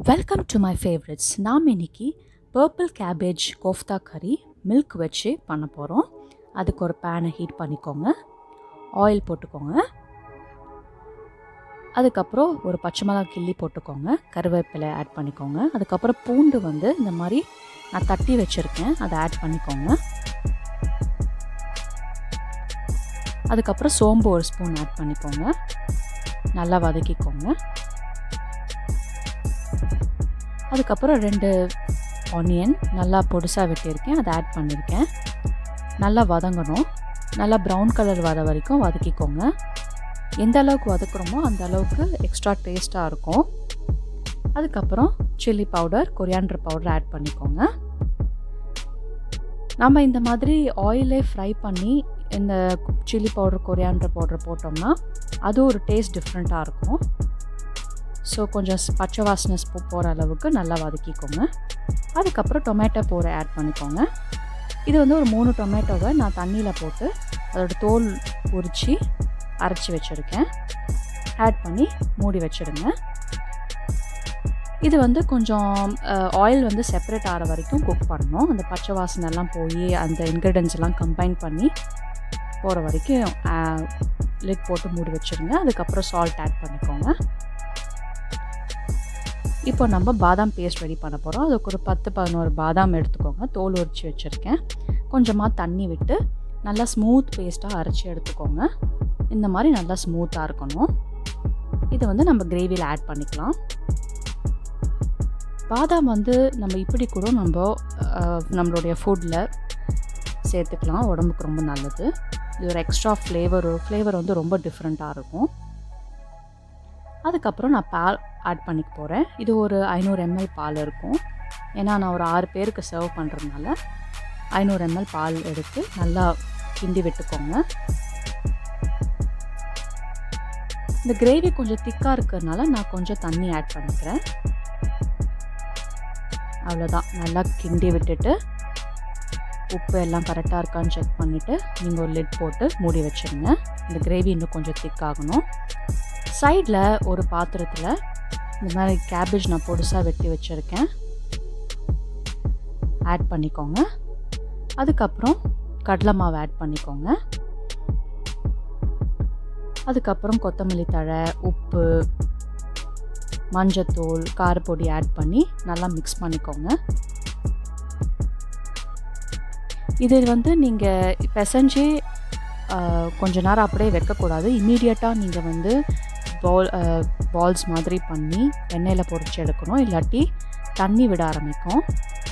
Welcome to my favourites. நாம் இன்னைக்கு purple cabbage kofta கறி மில்க் வச்சு பண்ண போகிறோம். அதுக்கு ஒரு பேனை ஹீட் பண்ணிக்கோங்க, ஆயில் போட்டுக்கோங்க, அதுக்கப்புறம் ஒரு பச்சை மிளகாய் கிள்ளி போட்டுக்கோங்க, கருவேப்பிலை ஆட் பண்ணிக்கோங்க, அதுக்கப்புறம் பூண்டு இந்த மாதிரி நான் தட்டி வச்சுருக்கேன், அதை ஆட் பண்ணிக்கோங்க. அதுக்கப்புறம் சோம்பு ஒரு ஸ்பூன் ஆட் பண்ணிக்கோங்க, நல்லா வதக்கிக்கோங்க. அதுக்கப்புறம் 2 ஆனியன் நல்லா பொடிசாக வெட்டியிருக்கேன், அதை ஆட் பண்ணியிருக்கேன். நல்லா வதங்கணும், நல்லா ப்ரௌன் கலர் வர வரைக்கும் வதக்கிக்கோங்க. எந்த அளவுக்கு வதக்குறோமோ அந்த அளவுக்கு எக்ஸ்ட்ரா டேஸ்ட்டாக இருக்கும். அதுக்கப்புறம் chilli powder, coriander powder add பண்ணிக்கோங்க. நம்ம இந்த மாதிரி ஆயிலே ஃப்ரை பண்ணி இந்த சில்லி பவுடர், கொரியாண்டர் பவுடர் போட்டோம்னா அது ஒரு டேஸ்ட் டிஃப்ரெண்ட்டாக இருக்கும். ஸோ கொஞ்சம் பச்சை வாசனை போகிற அளவுக்கு நல்லா வதக்கிக்கோங்க. அதுக்கப்புறம் டொமேட்டோ பூரை ஆட் பண்ணிக்கோங்க. இது ஒரு 3 டொமேட்டோவை நான் தண்ணியில் போட்டு அதோட தோல் உரித்து அரைச்சி வச்சுருக்கேன். ஆட் பண்ணி மூடி வச்சுடுங்க. இது கொஞ்சம் ஆயில் செப்பரேட் ஆகிற வரைக்கும் குக் பண்ணணும். அந்த பச்சை வாசனைலாம் போய் அந்த இன்க்ரீடியன்ஸ் எல்லாம் கம்பைன் பண்ணி போகிற வரைக்கும் லிட் போட்டு மூடி வச்சுருங்க. அதுக்கப்புறம் சால்ட் ஆட் பண்ணிக்கோங்க. இப்போ நம்ம பாதாம் பேஸ்ட் ரெடி பண்ண போகிறோம். அதுக்கு ஒரு 10-11 பாதாம் எடுத்துக்கோங்க, தோல் உரித்து வச்சுருக்கேன். கொஞ்சமாக தண்ணி விட்டு நல்லா ஸ்மூத் பேஸ்ட்டாக அரைச்சி எடுத்துக்கோங்க. இந்த மாதிரி நல்லா ஸ்மூத்தாக இருக்கணும். இதை நம்ம கிரேவியில் ஆட் பண்ணிக்கலாம். பாதாம் நம்ம இப்படி கூட நம்மளுடைய ஃபுட்டில் சேர்த்துக்கலாம், உடம்புக்கு ரொம்ப நல்லது. இது ஒரு எக்ஸ்ட்ரா ஃப்ளேவர் ரொம்ப டிஃப்ரெண்ட்டாக இருக்கும். அதுக்கப்புறம் நான் பால் ஆட் பண்ணிக்க போகிறேன். இது ஒரு 500 ml பால் இருக்கும். ஏன்னா நான் ஒரு 6 பேருக்கு சர்வ் பண்ணுறதுனால 500 ml பால் எடுத்து நல்லா கிண்டி விட்டுக்கோங்க. இந்த கிரேவி கொஞ்சம் திக்காக இருக்கிறதுனால நான் கொஞ்சம் தண்ணி ஆட் பண்ணிக்கிறேன். அவ்வளோதான். நல்லா கிண்டி விட்டுட்டு உப்பு எல்லாம் கரெக்டாக இருக்கான்னு செக் பண்ணிவிட்டு நீங்கள் ஒரு லிட் போட்டு மூடி வச்சுருங்க. இந்த கிரேவி இன்னும் கொஞ்சம் திக்காகணும். சைடில் ஒரு பாத்திரத்தில் இந்த மாதிரி கேபேஜ் நான் பொடிசாக வெட்டி வச்சுருக்கேன், ஆட் பண்ணிக்கோங்க. அதுக்கப்புறம் கடலை மாவு ஆட் பண்ணிக்கோங்க. அதுக்கப்புறம் கொத்தமல்லி தழை, உப்பு, மஞ்சத்தூள், காரப்பொடி ஆட் பண்ணி நல்லா மிக்ஸ் பண்ணிக்கோங்க. இது நீங்கள் பிசைஞ்சு கொஞ்ச நேரம் அப்படியே வைக்கக்கூடாது. இம்மீடியட்டாக நீங்கள் பால்ஸ் மாதிரி பண்ணி எண்ணெயில் பொரிச்சு எடுக்கணும். இல்லாட்டி தண்ணி விட ஆரம்பிக்கும்.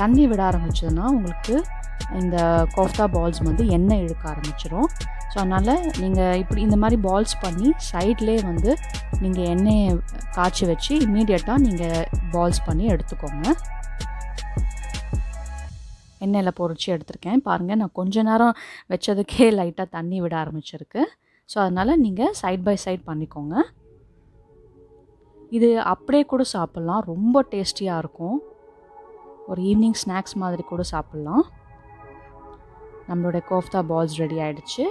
தண்ணி விட ஆரம்பிச்சதுன்னா உங்களுக்கு இந்த கோஃப்தா பால்ஸ் எண்ணெய் இழுக்க ஆரம்பிச்சிடும். ஸோ அதனால் நீங்கள் இப்படி இந்த மாதிரி பால்ஸ் பண்ணி சைட்லேயே நீங்கள் எண்ணெயை காய்ச்சி வச்சு இம்மீடியட்டாக நீங்கள் பால்ஸ் பண்ணி எடுத்துக்கோங்க. எண்ணெயில் பொரிச்சு எடுத்துருக்கேன் பாருங்கள். நான் கொஞ்ச நேரம் வச்சதுக்கே லைட்டாக தண்ணி விட ஆரம்பிச்சிருக்கு. ஸோ அதனால் நீங்கள் சைட் பை சைட் பண்ணிக்கோங்க. இது அப்படியே கூட சாப்பிட்லாம், ரொம்ப டேஸ்டியாக இருக்கும். ஒரு ஈவினிங் ஸ்நாக்ஸ் மாதிரி கூட சாப்பிட்லாம். நம்மளுடைய கோஃப்தா பால்ஸ் ரெடி ஆகிடுச்சு.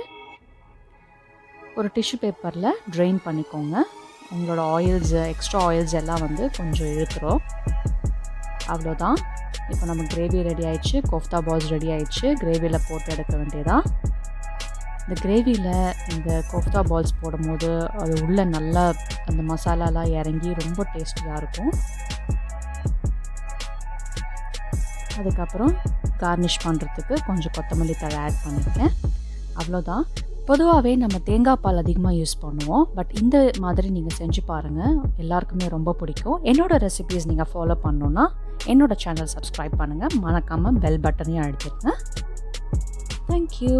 ஒரு டிஷ்யூ பேப்பரில் ட்ரெயின் பண்ணிக்கோங்க. உங்களோட எக்ஸ்ட்ரா ஆயில்ஸ் எல்லாம் கொஞ்சம் இழுத்துரும். அவ்வளோதான். இப்போ நம்ம கிரேவி ரெடி ஆயிடுச்சு, கோஃப்தா பால்ஸ் ரெடி ஆயிடுச்சு. கிரேவியில் போட்டு எடுக்க வேண்டியதான். இந்த கிரேவியில் இந்த கோஃப்தா பால்ஸ் போடும்போது அது உள்ளே நல்லா அந்த மசாலாலாம் இறங்கி ரொம்ப டேஸ்டியாக இருக்கும். அதுக்கப்புறம் கார்னிஷ் பண்ணுறதுக்கு கொஞ்சம் கொத்தமல்லி தழை ஆட் பண்ணியிருக்கேன். அவ்வளோதான். பொதுவாகவே நம்ம தேங்காய் பால் அதிகமாக யூஸ் பண்ணுவோம். பட் இந்த மாதிரி நீங்கள் செஞ்சு பாருங்கள், எல்லாருக்குமே ரொம்ப பிடிக்கும். என்னோடய ரெசிபீஸ் நீங்கள் ஃபாலோ பண்ணணுன்னா என்னோடய சேனல் சப்ஸ்கிரைப் பண்ணுங்கள், மறக்காமல் பெல் பட்டனையும் அழுத்திடுங்க. தேங்க்யூ.